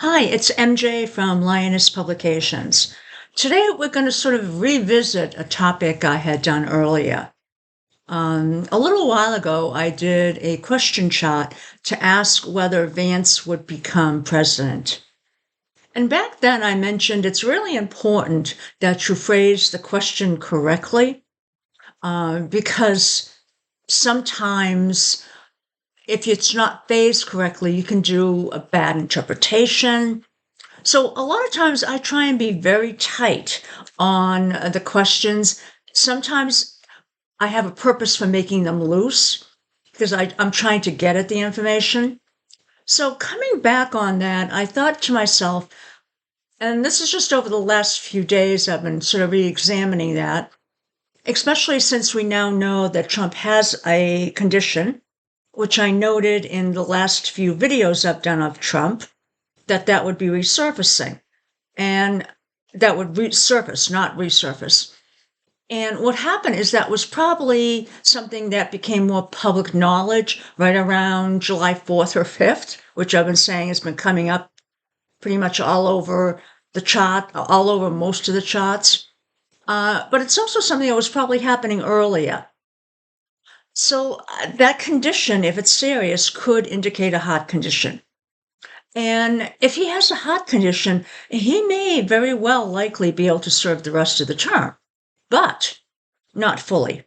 Hi, it's MJ from Lioness Publications. Today we're going to sort of revisit a topic I had done earlier. A little while ago, I did a question chat to ask whether Vance would become president. And back then I mentioned it's really important that you phrase the question correctly because sometimes if it's not phrased correctly, you can do a bad interpretation. So a lot of times I try and be very tight on the questions. Sometimes I have a purpose for making them loose because I'm trying to get at the information. So coming back on that, I thought to myself, and this is just over the last few days, I've been sort of re-examining that, especially since we now know that Trump has a condition, which I noted in the last few videos I've done of Trump, that would be resurfacing. And that would resurface, not resurface. And what happened is that was probably something that became more public knowledge right around July 4th or 5th, which I've been saying has been coming up pretty much all over the chart, all over most of the charts. But it's also something that was probably happening earlier. So that condition, if it's serious, could indicate a heart condition. And if he has a heart condition, he may very well likely be able to serve the rest of the term, but not fully.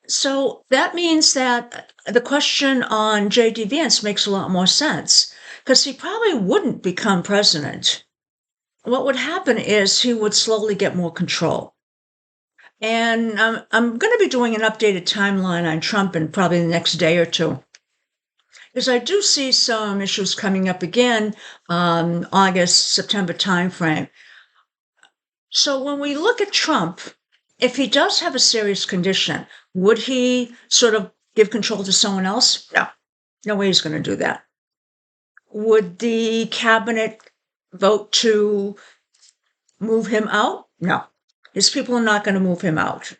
So that means that the question on JD Vance makes a lot more sense because he probably wouldn't become president. What would happen is he would slowly get more control. And I'm going to be doing an updated timeline on Trump in probably the next day or two. Because I do see some issues coming up again, August, September timeframe. So when we look at Trump, if he does have a serious condition, would he sort of give control to someone else? No. No way he's going to do that. Would the cabinet vote to move him out? No. His people are not going to move him out.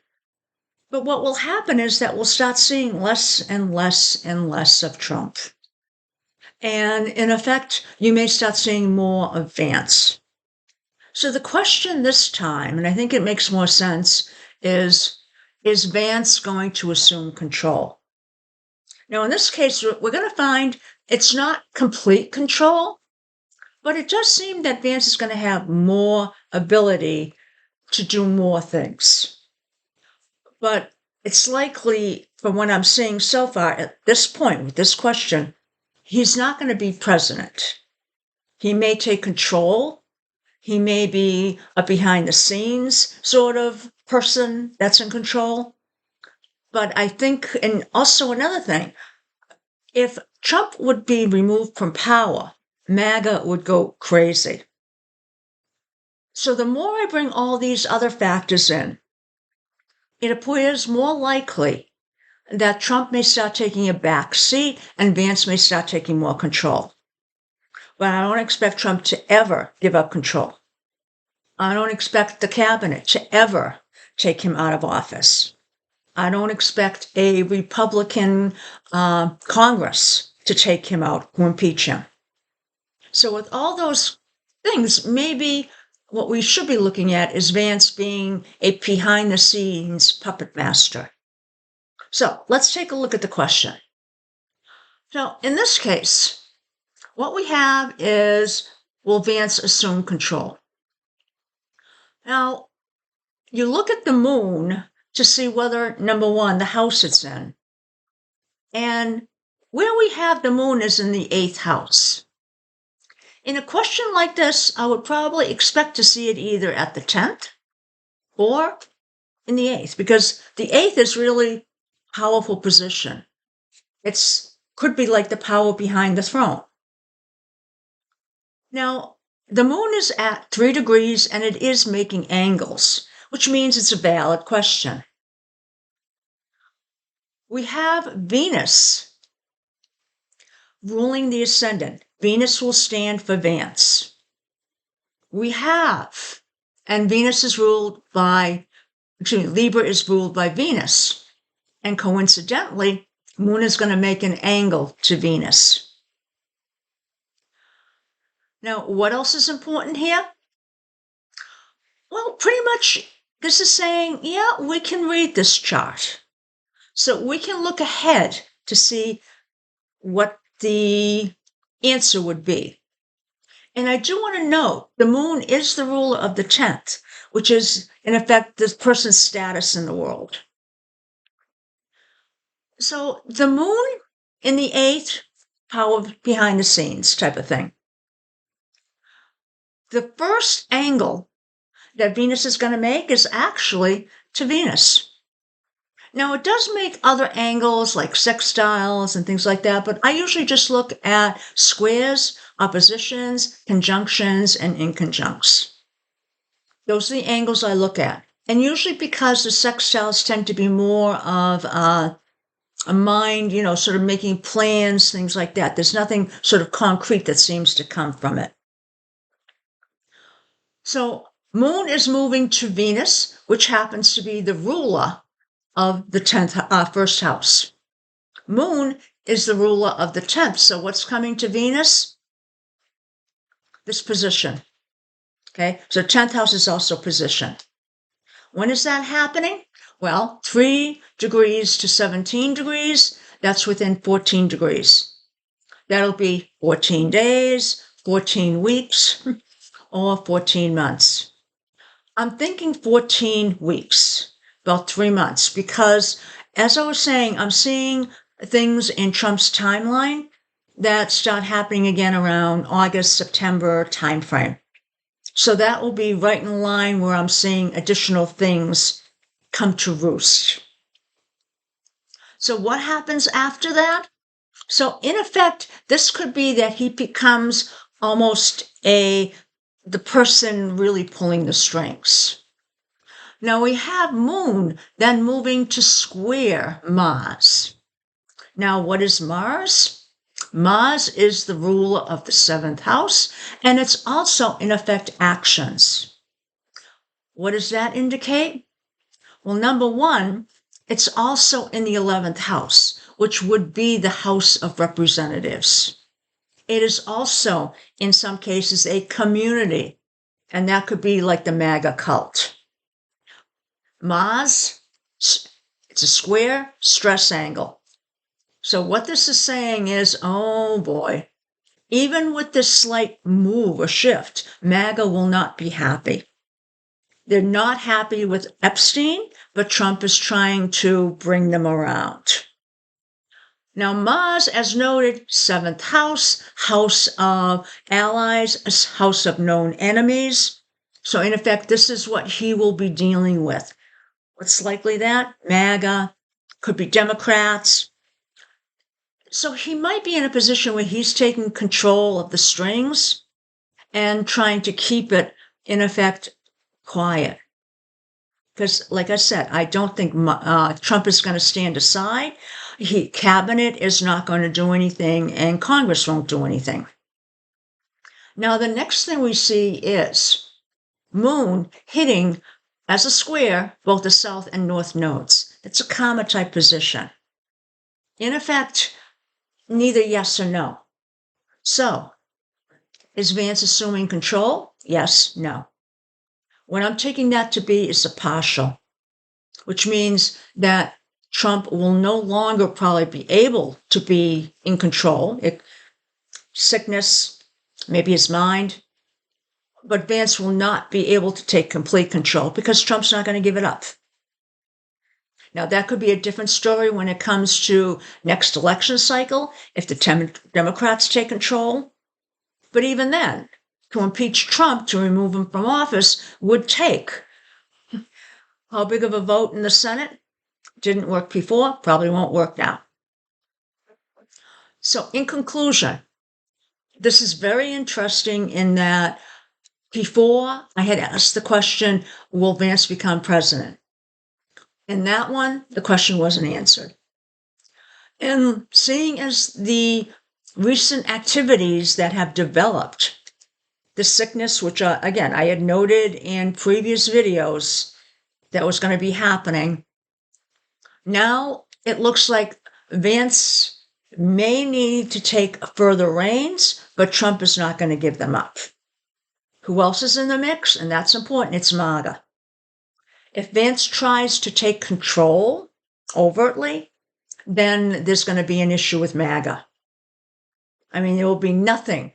But what will happen is that we'll start seeing less and less and less of Trump. And in effect, you may start seeing more of Vance. So the question this time, and I think it makes more sense, is Vance going to assume control? Now, in this case, we're going to find it's not complete control, but it does seem that Vance is going to have more ability to do more things. But it's likely, from what I'm seeing so far at this point with this question, he's not going to be president. He may take control. He may be a behind the scenes sort of person that's in control. But I think, and also another thing, if Trump would be removed from power, MAGA would go crazy. So the more I bring all these other factors in, it appears more likely that Trump may start taking a back seat and Vance may start taking more control. But I don't expect Trump to ever give up control. I don't expect the cabinet to ever take him out of office. I don't expect a Republican Congress to take him out, to impeach him. So with all those things, maybe what we should be looking at is Vance being a behind-the-scenes puppet master. So let's take a look at the question. So in this case, what we have is, will Vance assume control? Now, you look at the moon to see whether, number one, the house it's in. And where we have the moon is in the 8th house. In a question like this, I would probably expect to see it either at the 10th or in the 8th, because the 8th is really powerful position. It's could be like the power behind the throne. Now, the moon is at 3 degrees and it is making angles, which means it's a valid question. We have Venus ruling the ascendant. Venus will stand for Vance. We have, and Venus is ruled by, Libra is ruled by Venus. And coincidentally, Moon is going to make an angle to Venus. Now, what else is important here? Well, pretty much this is saying, yeah, we can read this chart. So we can look ahead to see what the answer would be. And I do want to note the moon is the ruler of the 10th, which is, in effect, this person's status in the world. So the moon in the 8th, power behind the scenes type of thing. The first angle that Venus is going to make is actually to Venus. Now, it does make other angles like sextiles and things like that, but I usually just look at squares, oppositions, conjunctions, and inconjuncts. Those are the angles I look at. And usually because the sextiles tend to be more of a mind, sort of making plans, things like that. There's nothing sort of concrete that seems to come from it. So Moon is moving to Venus, which happens to be the ruler of the 10th, first house. Moon is the ruler of the 10th. So what's coming to Venus? This position. Okay, so 10th house is also position. When is that happening? Well, 3 degrees to 17 degrees, that's within 14 degrees. That'll be 14 days, 14 weeks, or 14 months. I'm thinking 14 weeks, about 3 months, because as I was saying, I'm seeing things in Trump's timeline that start happening again around August, September timeframe. So that will be right in line where I'm seeing additional things come to roost. So what happens after that? So in effect, this could be that he becomes almost the person really pulling the strings. Now we have Moon then moving to square Mars. Now what is Mars? Mars is the ruler of the 7th house, and it's also, in effect, actions. What does that indicate? Well, number one, it's also in the 11th house, which would be the House of Representatives. It is also, in some cases, a community, and that could be like the MAGA cult. Mars, it's a square stress angle. So what this is saying is, oh boy, even with this slight move or shift, MAGA will not be happy. They're not happy with Epstein, but Trump is trying to bring them around. Now, Mars, as noted, 7th house, house of allies, house of known enemies. So in effect, this is what he will be dealing with. What's likely that? MAGA, could be Democrats. So he might be in a position where he's taking control of the strings and trying to keep it, in effect, quiet. Because, like I said, I don't think Trump is going to stand aside. Cabinet is not going to do anything, and Congress won't do anything. Now, the next thing we see is Moon hitting, as a square, both the south and north nodes. It's a karma-type position. In effect, neither yes or no. So, is Vance assuming control? Yes, no. What I'm taking that to be is a partial, which means that Trump will no longer probably be able to be in control. Sickness, maybe his mind, but Vance will not be able to take complete control because Trump's not going to give it up. Now, that could be a different story when it comes to next election cycle, if the Democrats take control. But even then, to impeach Trump, to remove him from office, would take how big of a vote in the Senate? Didn't work before, probably won't work now. So in conclusion, this is very interesting in that before I had asked the question, will Vance become president? In that one, the question wasn't answered. And seeing as the recent activities that have developed, the sickness, which again, I had noted in previous videos that was going to be happening, now it looks like Vance may need to take further reins, but Trump is not going to give them up. Who else is in the mix? And that's important. It's MAGA. If Vance tries to take control overtly, then there's going to be an issue with MAGA. I mean, there will be nothing.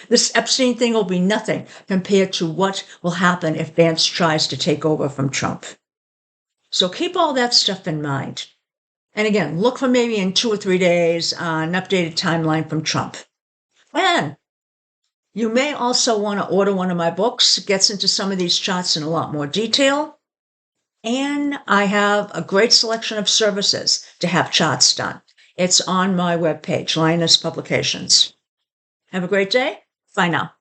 This Epstein thing will be nothing compared to what will happen if Vance tries to take over from Trump. So keep all that stuff in mind. And again, look for maybe in 2 or 3 days an updated timeline from Trump. And you may also want to order one of my books. It gets into some of these charts in a lot more detail. And I have a great selection of services to have charts done. It's on my webpage, Lioness Publications. Have a great day. Bye now.